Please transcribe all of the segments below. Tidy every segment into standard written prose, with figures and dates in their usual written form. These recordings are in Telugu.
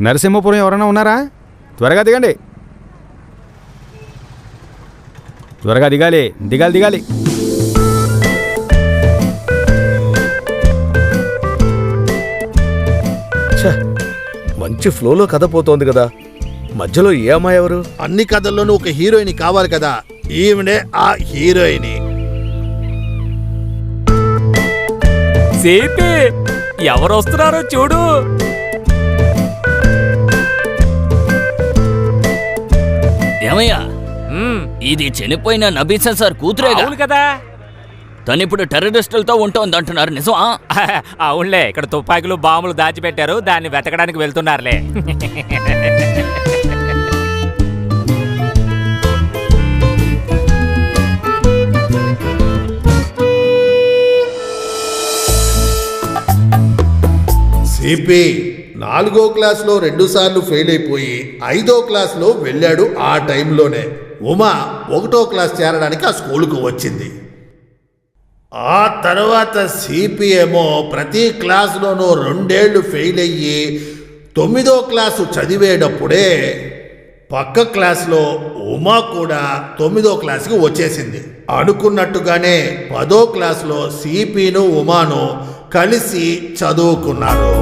నరసింహపురం ఎవరైనా ఉన్నారా? త్వరగా దిగండి, త్వరగా దిగాలి, దిగాలి దిగాలి. మంచి ఫ్లోలో కథ పోతోంది కదా, మధ్యలో ఏ అమ్మాయి ఎవరు? అన్ని కథల్లోనూ ఒక హీరోయిన్ కావాలి కదా, ఈవిడే ఆ హీరోయిన్. సిపి ఎవరు వస్తున్నారో చూడు. ఏమయ్యా, ఇది చనిపోయిన నబీసా సార్ కూతురే కదా? తనిప్పుడు టెర్రరిస్టులతో ఉంటోంది అంటున్నారు, నిజమా? అవునులే, ఇక్కడ తుపాకులు బాంబులు దాచిపెట్టారు, దాన్ని వెతకడానికి వెళ్తున్నారులే. సిపి 4వ క్లాస్లో 2 సార్లు ఫెయిల్ అయిపోయి 5వ క్లాస్లో వెళ్ళాడు. ఆ టైంలోనే ఉమా 1వ క్లాస్ చేరడానికి ఆ స్కూలుకు వచ్చింది. ఆ తర్వాత సిపి ఏమో ప్రతి క్లాసులోనూ 2 ఏళ్ళు ఫెయిల్ అయ్యి 9వ క్లాసు చదివేటప్పుడే పక్క క్లాస్లో ఉమా కూడా 9వ క్లాసుకు వచ్చేసింది. అనుకున్నట్టుగానే 10వ క్లాసులో సిపిను ఉమాను కలిసి చదువుకున్నారు.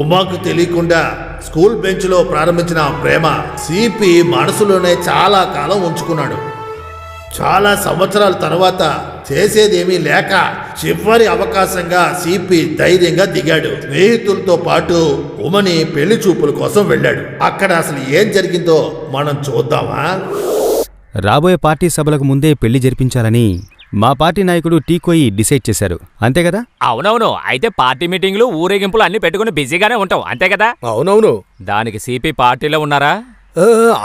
ఉమాకు తెలియకుండా స్కూల్ బెంచ్లో ప్రారంభించిన ప్రేమ సిపి మనసులోనే చాలా కాలం ఉంచుకున్నాడు. చాలా సంవత్సరాల తర్వాత చేసేదేమీ లేక చివరి అవకాశంగా సిపి ధైర్యంగా దిగాడు. స్నేహితులతో పాటు ఉమని పెళ్లి చూపుల కోసం వెళ్ళాడు. అక్కడ అసలు ఏం జరిగిందో మనం చూద్దామా? రాబోయే పార్టీ సభలకు ముందే పెళ్లి జరిపించాలని మా పార్టీ నాయకుడు టీకోయి డిసైడ్ చేశారు, అంతే కదా? అవునవును. అయితే పార్టీ మీటింగ్లు, ఊరేగింపులు అన్ని పెట్టుకుని బిజీగానే ఉంటావు, అంతే కదా? అవునవును. దానికి సిపి పార్టీలో ఉన్నారా?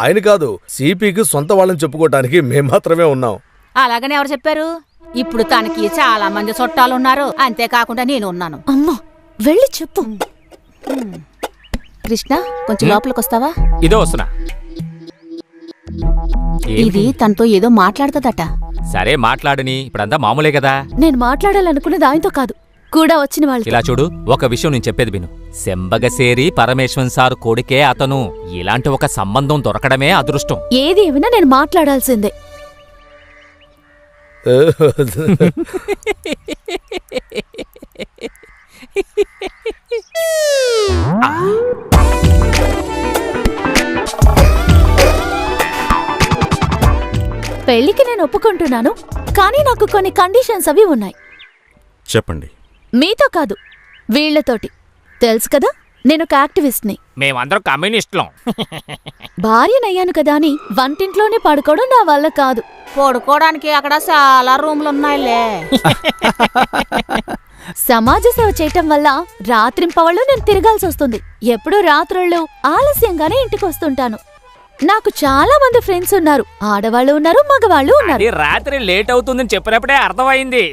ఆయన కాదు, సిపికి సొంత వాళ్ళని చెప్పుకోవటానికి మేం మాత్రమే ఉన్నాం. అలాగని ఎవరు చెప్పారు? ఇప్పుడు తనకి చాలా మంది చుట్టాలున్నారు, అంతేకాకుండా నేను ఉన్నాను. అమ్మా, వెళ్ళి చెప్పు. కృష్ణ, కొంచెం లోపలికి వస్తావా? ఇదో వస్తున్నా. ఇది తనతో ఏదో మాట్లాడుతుందట. సరే మాట్లాడని, ఇప్పుడంతా మామూలే కదా. నేను మాట్లాడాలనుకున్నది ఆయనతో కాదు, కూడా వచ్చిన వాళ్ళు. ఇలా చూడు, ఒక విషయం నేను చెప్పేది విను. సెంబగసేరి పరమేశ్వరన్ సార్ కొడుకే అతను. ఇలాంటి ఒక సంబంధం దొరకడమే అదృష్టం. ఏది ఏమైనా నేను మాట్లాడాల్సిందే. పెళ్లికి నేను ఒప్పుకుంటున్నాను, కానీ నాకు కొన్ని కండిషన్స్ అవి ఉన్నాయి. చెప్పండి. మీతో కాదు, వీళ్లతోటి. తెలుసు కదా, నేను ఒక యాక్టివిస్ట్ని. మేమందరం కమ్యూనిస్టులం. భార్యనయ్యాను కదా అని వంటింట్లోనే పడుకోవడం నా వల్ల కాదు. పడుకోవడానికి అక్కడ చాలా రూమ్లున్నాయిలే. సమాజ సేవ చేయటం వల్ల రాత్రింపవళ్ళు నేను తిరగాల్సి వస్తుంది. ఎప్పుడూ రాత్రుళ్ళు ఆలస్యంగానే ఇంటికొస్తుంటాను. నాకు చాలా మంది ఫ్రెండ్స్ ఉన్నారు, ఆడవాళ్ళు ఉన్నారు, మగవాళ్ళు ఉన్నారు. రాత్రి లేట్ అవుతుందని చెప్పినప్పుడే అర్థమైంది.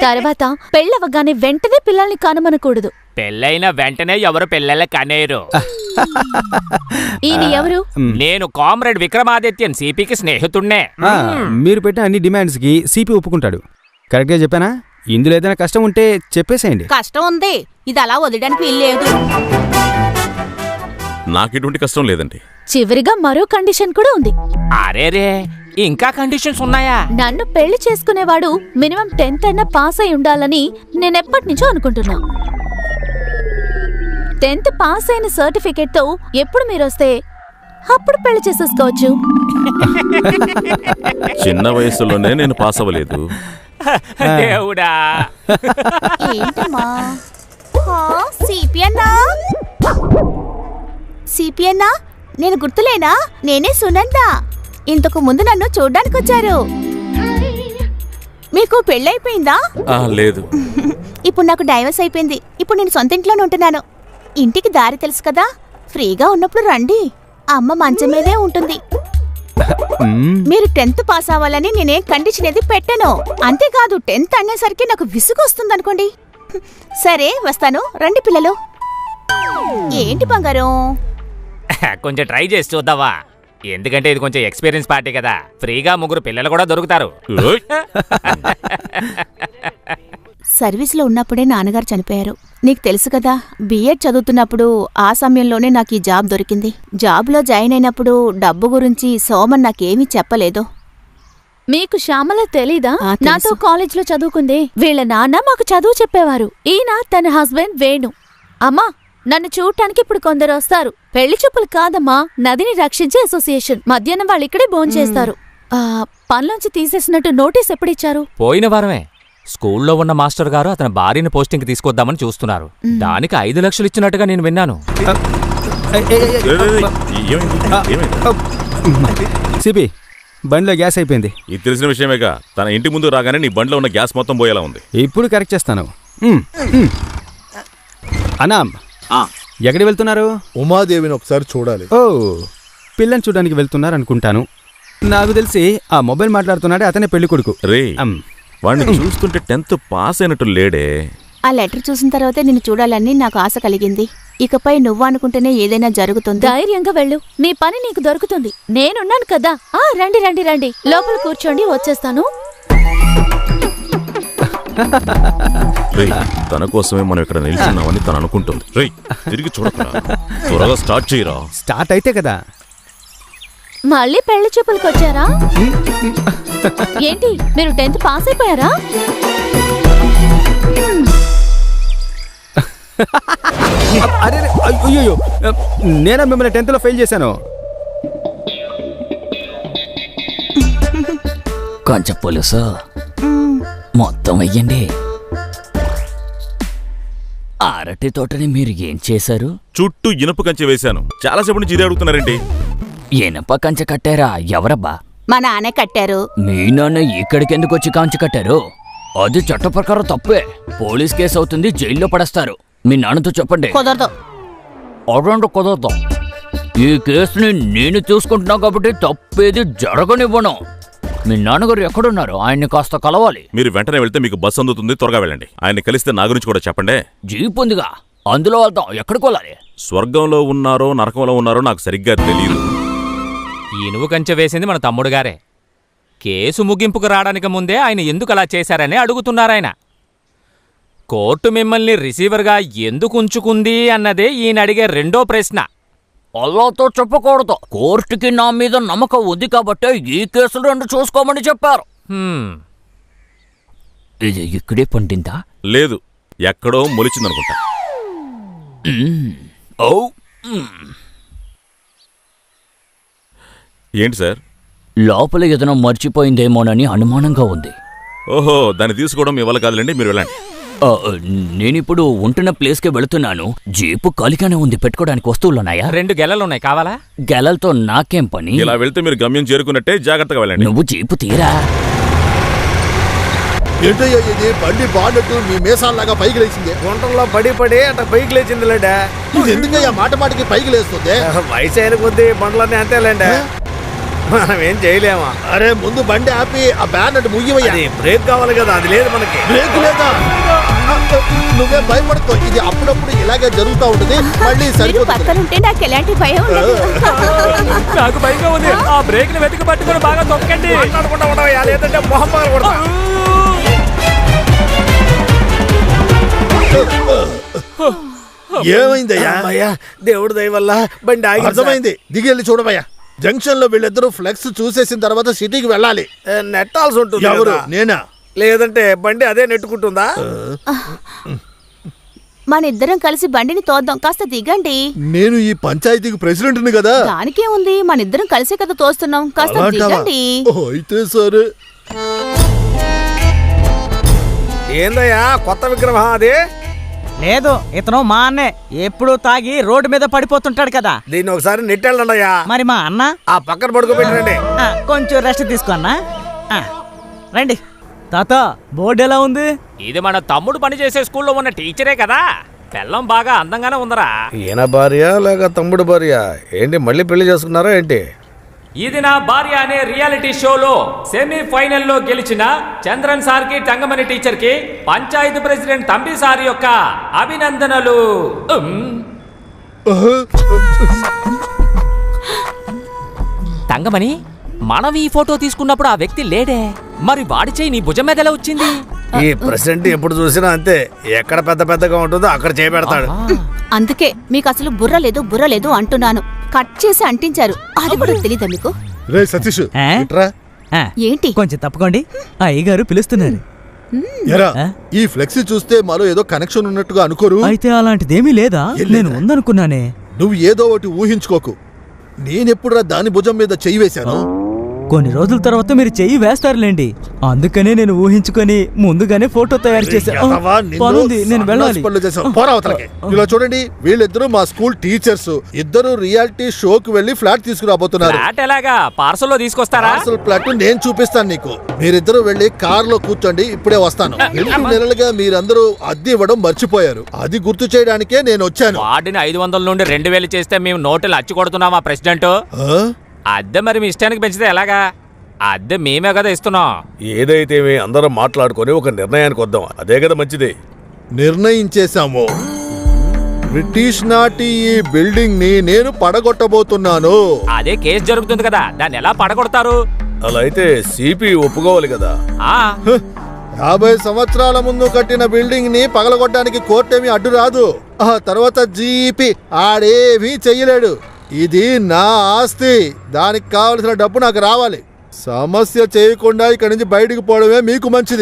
తర్వాత పెళ్ళవగానే వెంటనే పిల్లల్ని కనుమనకూడదు. పెళ్ళైన వెంటనే ఎవరు పిల్లల కనేరు. ఈయన ఎవరు? నేను కామ్రేడ్ విక్రమాదిత్యన్, సిపికి స్నేహితుణ్ణే. మీరు పెట్టిన అన్ని డిమాండ్స్ కి సిపి ఒప్పుకుంటాడు. కరెక్ట్ గా చెప్పానా? ఇందులో ఏదైనా కష్టం ఉంటే చెప్పేసేయండి. కష్టం ఉంది, ఇది అలా వదిలడానికి వీల్లేదు. నాకు ఎటువంటి కష్టం లేదండి. చివరిగా మరో కండిషన్ కూడా ఉంది. అరేరే, ఇంకా కండిషన్స్ ఉన్నాయా? నన్ను పెళ్లి చేసుకునేవాడు మినిమం 10th అయినా పాస్ అయి ఉండాలని నేనెప్పటి నుంచో అనుకుంటున్నా. 10th పాస్ అయిన సర్టిఫికేట్ తో ఎప్పుడు మీరొస్తే అప్పుడు పెళ్లి చేసేసుకోవచ్చు. చిన్న వయసులోనే నేను పాస్ అవ్వలేదు. దేవుడా! ఏంటమ్మా? సిపి అన్నా, నేను గుర్తులేనా? నేనే సునంద. ఇంతకు ముందు నన్ను చూడ్డానికి వచ్చారు. మీకు పెళ్ళైపోయిందా? లేదు. ఇప్పుడు నాకు డైవర్స్ అయిపోయింది. ఇప్పుడు నేను సొంత ఇంట్లోనే ఉంటున్నాను. ఇంటికి దారి తెలుసు కదా, ఫ్రీగా ఉన్నప్పుడు రండి. అమ్మ మంచం మీదే ఉంటుంది. మీరు 10th పాస్ అవ్వాలని నేనేం కండిషన్ ఏది పెట్టను. అంతేకాదు, 10th అనేసరికి నాకు విసుగు వస్తుంది అనుకోండి. సరే వస్తాను, రండి పిల్లలు. ఏంటి బంగారం? కొంచెం ట్రై చేసి చూద్దావా? ఎందుకంటే ఇది కొంచెం ఎక్స్పీరియన్స్ పార్టీ కదా, ఫ్రీగా 3 పిల్లలు కూడా దొరుకుతారు. ఓయ్! సర్వీస్లో ఉన్నప్పుడే నాన్నగారు చనిపోయారు. నీకు తెలుసు కదా, బీఎడ్ చదువుతున్నప్పుడు ఆ సమయంలోనే నాకు ఈ జాబ్ దొరికింది. జాబ్లో జాయిన్ అయినప్పుడు డబ్బు గురించి సోమన్ నాకేమీ చెప్పలేదు. మీకు శ్యామల తెలీదా? ఆ, తెలుసు. నాతో కాలేజ్లో చదువుకుంది. వీళ్ళ నాన్న మాకు చదువు చెప్పేవారు. ఈయన తన హస్బెండ్ వేణు. అమ్మా, నన్ను చూడటానికి ఇప్పుడు కొందరు వస్తారు. పెళ్లి చూపులు కాదమ్మా, నదిని రక్షించే అసోసియేషన్. మధ్యాహ్నం వాళ్ళు ఇక్కడే భోంచేస్తారు. పనిలోంచి తీసేసినట్టు నోటీస్ ఎప్పుడిచ్చారు? పోయిన వారమే. స్కూల్లో ఉన్న మాస్టర్ గారు అతని భార్యని పోస్టింగ్కి తీసుకొద్దామని చూస్తున్నారు. దానికి 5 లక్షలు ఇచ్చినట్టుగా నేను విన్నాను. సిపి, బండిలో గ్యాస్ అయిపోయింది. ఇది తెలిసిన విషయమేగా. తన ఇంటి ముందు రాగానే నీ బండిలో ఉన్న గ్యాస్ మొత్తం పోయేలా ఉంది. ఇప్పుడు కరెక్ట్ చేస్తాను. అనామ్, ఎక్కడికి వెళ్తున్నారు? ఉమాదేవిని ఒకసారి చూడాలి. ఓ, పిల్లని చూడడానికి వెళ్తున్నారు అనుకుంటాను. నాకు తెలిసి ఆ మొబైల్ మాట్లాడుతున్నాడే అతనే పెళ్లి కొడుకు. రే, వాడిని చూస్తుంటే 10th పాస్ అయినట్టు లేడే. ఆ లెటర్ చూసిన తర్వాతే నిన్ను చూడాలని నాకు ఆశ కలిగింది. ఇకపై నువ్వు అనుకుంటేనే ఏదైనా జరుగుతుంది. ధైర్యంగా వెళ్ళు, నీ పని నీకు దొరుకుతుంది. నేనున్నాను కదా. రండి రండి రండి, లోపల కూర్చోండి, వచ్చేస్తాను. రేయ్, తన కోసమే మనం ఇక్కడ నిల్చున్నామని తను అనుకుంటుంది. రేయ్, తిరిగి చూడకరా, త్వరగా స్టార్ట్ చేయరా. స్టార్ట్ అయితే కదా. మళ్ళీ పెళ్లి చూపులకు వచ్చారా? ఏంటి, మీరు 10th పాస్ అయిపోయారా? అరే, అయ్యో, నేనా మిమ్మల్ని 10th లో ఫెయిల్ చేశాను. కొంచెం పులుసు మొత్తం వెయ్యండి. అరటి తోటని మీరు ఏం చేశారు? చుట్టూ ఇనుప కంచె వేశాను. చాలాసేపు నుంచి ఇదే అడుగుతున్నారేంటి? ఇనప కంచె కట్టారా? ఎవరబ్బా? మా నాన్నే కట్టారు. మీ నాన్న ఇక్కడికి ఎందుకు వచ్చి కంచె కట్టారు? అది చట్ట ప్రకారం తప్పే. పోలీస్ కేసు అవుతుంది, జైల్లో పడేస్తారు. మీ నాన్నతో చెప్పండి. కుదరదు. అరౌండ్ కుదరదు. ఈ కేసుని నేను చూసుకుంటున్నా కాబట్టి తప్పేది జరగనివ్వను. మీ నాన్నగారు ఎక్కడున్నారు? ఆయన్ని కాస్త కలవాలి. మీరు వెంటనే వెళ్తే మీకు బస్సు అందుతుంది. త్వరగా వెళ్ళండి. ఆయన్ని కలిస్తే నా గురించి కూడా చెప్పండి. జీప్ ఉందిగా, అందులో వెళ్తాం. ఎక్కడికి వెళ్ళాలి? స్వర్గంలో ఉన్నారో నరకంలో ఉన్నారో నాకు సరిగ్గా తెలియదు. ఇనువు కంచె వేసింది మన తమ్ముడు గారే. కేసు ముగింపుకు రావడానికి ముందే ఆయన ఎందుకు అలా చేశారని అడుగుతున్నారాయన. కోర్టు మిమ్మల్ని రిసీవర్గా ఎందుకు ఉంచుకుంది అన్నదే ఈయన అడిగే రెండో ప్రశ్న. అల్లాతో చెప్పకూడదు. కోర్టుకి నా మీద నమ్మకం ఉంది కాబట్టి ఈ కేసులు 2 చూసుకోమని చెప్పారు. ఇది ఇక్కడే పండిందా? లేదు, ఎక్కడో మొలిచిందనుకుంటా. ఏంటి సార్? లోపల ఏదైనా మర్చిపోయిందేమోనని అనుమానంగా ఉంది. ఓహో, దాన్ని తీసుకోవడం మీ వల్ల కాదులేండి, మీరు వెళ్ళండి. నేనిప్పుడు ఉంటున్న ప్లేస్కే వెళుతున్నాను. జీపు ఖాళీగానే ఉంది. పెట్టుకోవడానికి వస్తువులున్నాయా? 2 గెలలున్నాయి, కావాలా? గెలలతో నాకేం పని? ఇలా వెళ్తే మీరు గమ్యం చేరుకున్నట్టే. జాగ్రత్తగా వెళ్ళండి. నువ్వు జీపు తీరా. ఏంటయ్యా ఇది? బండి బాన్నట్టు మీ మేసాల్లాగా పైకి లేచింది. గుంటల్లో పడి అట్లా పైకి లేచింది లేండి. ఇది ఎందుకయ్యా మాటికి పైకి లేస్తుంది? వయసు అయిన కొద్దీ బండ్లన్నీ అంతేలేండి, మనం ఏం చేయలేమా. అరే, ముందు బండి ఆపి ఆ బ్యానెట్ ముయ్యవయ్యా. అది బ్రేక్ కావాలి కదా, అది లేదు మనకి. బ్రేక్ లేదా? నువ్వే భయపడుకో, ఇది అప్పుడప్పుడు ఇలాగే జరుగుతూ ఉంటుంది. మళ్ళీ మీరు సరిపోతుంది. పక్కనుంటే నాకు ఎలాంటి భయం ఉండదు. నాకు భయంగా ఉంది. ఆ బ్రేక్ ని వెతికి పట్టుకొని బాగా తొక్కండి. మాట్లాడకుండా ఉండవయ్యా, లేదంటే మొహం పగల కొడతా. ఏమైందయ్యా? అయ్యా, దేవుడి దయ వల్ల బండి ఆగి. అర్థమైంది, దిగి వెళ్ళి చూడవయ్యా. జంక్షన్ లో వీళ్ళిద్దరూ ఫ్లెక్స్ చూసేసిన తర్వాత సిటీకి వెళ్ళాలి. నెట్టాల్సి ఉంటుంది. ఎవరు? కదా. నేనా? లేదంటే బండి అదే నెట్టుకుంటుందా? మన ఇద్దరం కలిసి బండిని తోద్దాం, కాస్త దిగండి. నేను ఈ పంచాయతీకి ప్రెసిడెంట్ని కదా. దానికే ఉంది, మన ఇద్దరం కలిసే కదా తోస్తున్నాం, కాస్త అలాంటావా? దిగండి. అయితే సరే. ఏందయ్యా కొత్త విగ్రహం అది? లేదు, ఇతను మా అన్నే. ఎప్పుడు తాగి రోడ్డు మీద పడిపోతుంటాడు కదా. దీన్ని ఒకసారి నెట్టెళ్ళండి అయ్యా. మరి మా అన్న ఆ పక్కన పడుకోబెట్టండి. కొంచెం రెస్ట్ తీసుకోన్నా. రండి తాత, బోర్డు ఎలా ఉంది? ఇది మన తమ్ముడు పనిచేసే స్కూల్లో ఉన్న టీచరే కదా. పెళ్ళం బాగా అందంగానే ఉందరా. ఈయన భార్య లేక తమ్ముడు భార్య? ఏంటి మళ్ళీ పెళ్లి చేసుకున్నారా ఏంటి? ఇది నా భార్య అనే రియాలిటీ షోలో సెమీఫైనల్లో గెలిచిన చంద్రన్ సార్ కి, టంగమణి టీచర్ కి పంచాయతీ ప్రెసిడెంట్ తంబి సార్ యొక్క రంగమణి, మనం ఈ ఫోటో తీసుకున్నప్పుడు ఆ వ్యక్తి లేడే, మరి వాడి చేయి నీ భుజం మీద ఎలా వచ్చింది? ఈ ప్రెసిడెంట్ ఎప్పుడు చూసినా అంతే, ఎక్కడ పెద్ద పెద్దగా ఉంటుందో అక్కడ చేపెడతాడు. అందుకే మీకు అసలు బుర్ర లేదు అంటున్నాను. కట్ చేసి అంటించారు, అది కూడా తెలీదా మీకు? రే సతీష్, ఆ? ఇట్రా. ఆ, ఏంటి? కొంచెం తప్పుకోండి, అయ్యగారు పిలుస్తున్నారు. ఎరా, ఆ? ఈ ఫ్లెక్సీ చూస్తే మాలో ఏదో కనెక్షన్ ఉన్నట్టుగా అనుకోరు. అయితే అలాంటిదేమీ లేదా? ఏం లేదా? నేను ఉందనుకున్నానే. నువ్వు ఏదో ఒకటి ఊహించుకోకు. నేనెప్పుడురా దాని భుజం మీద చెయ్యి వేశాను? కొన్ని రోజుల తర్వాత మీరు చెయ్యి వేస్తారులేండి, అందుకనే నేను ఊహించుకొని ముందుగానే ఫోటో తయారు చేశాను. ఎదవా, నిన్ను పనుంది, నేను వెళ్ళాలి. సన్నాసి పనులు చేశావు. పోరా అవతలకి. ఇలా చూడండి, వీళ్ళిద్దరూ మా స్కూల్ టీచర్స్. ఇద్దరు రియాలిటీ షోకి వెళ్లి ఫ్లాట్ తీసుకురాబోతున్నారు. ఫ్లాట్ ఎలాగా? పార్సల్లో తీసుకొస్తారా? అసలు ఫ్లాట్ నేను చూపిస్తాను నీకు. మీరిద్దరూ వెళ్లి కార్ లో కూర్చోండి, ఇప్పుడే వస్తాను. 2 నెలలుగా మీరందరూ అద్దె ఇవ్వడం మర్చిపోయారు. అది గుర్తు చేయడానికే నేను వచ్చాను. వాడిని 500 నుండి 2000 చేస్తే మేము నోట్లు అచ్చి కొడుతున్నామా ప్రెసిడెంట్? ఆ? అద్దె మరి మీ ఇష్టానికి పెంచితే ఎలాగా? అద్దె మేమే కదా ఇస్తున్నాం. ఏదైతే అందరం మాట్లాడుకొని ఒక నిర్ణయానికి వద్దాం, అదే కదా మంచిది. నిర్ణయించేశాము. బ్రిటిష్ నాటి ఈ బిల్డింగ్ ని నేను పడగొట్టబోతున్నాను. అదే కేసు జరుగుతుంది కదా, దాన్ని ఎలా పడగొడతారు? అలా అయితే సిపి ఒప్పుకోవాలి కదా. ఆ 50 సంవత్సరాల ముందు కట్టిన బిల్డింగ్ ని పగలగొట్టడానికి కోర్టేమీ అడ్డు రాదు. ఆ తర్వాత జీపీ ఆడేమీ చెయ్యలేడు. ఇది నా ఆస్తి, దానికి కావలసిన డబ్బు నాకు రావాలి. సమస్య చేయకుండా ఇక్కడి నుంచి బయటికి పోవడమే మీకు మంచిది.